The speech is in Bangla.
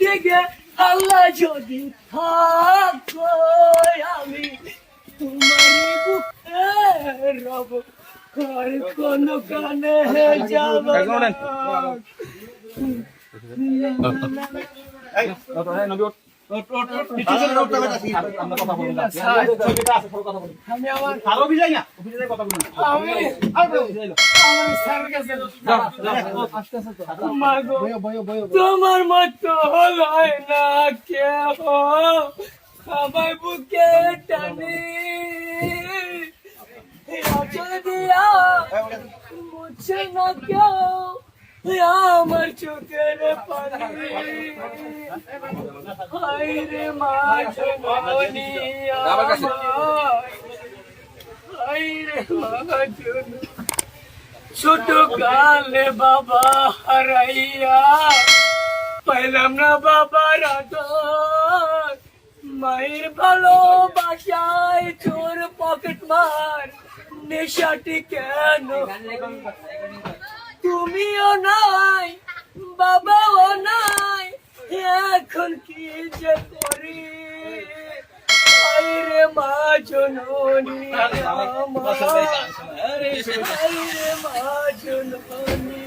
থেকে আল্লাহ যদি থাকো আমি তোমারই বুকে রব আর কোন কানে যাব না তোমার মতো হয় না কেহ আমার বুকে টানি দিয়া মুছে না কেউ আমার চোখের পানি হায়রে মা জননী হায়রে মা জননী ছোট কালে বাবা হারাইয়া পাইলাম না বাবার আদর মায়ের ভালোবাসায় চোর পকেট মার নেশাটি কেন তুমিও নাই বাবাও নাই এখন কি যে করি আইরে মা জননী আমার আইরে মা জননী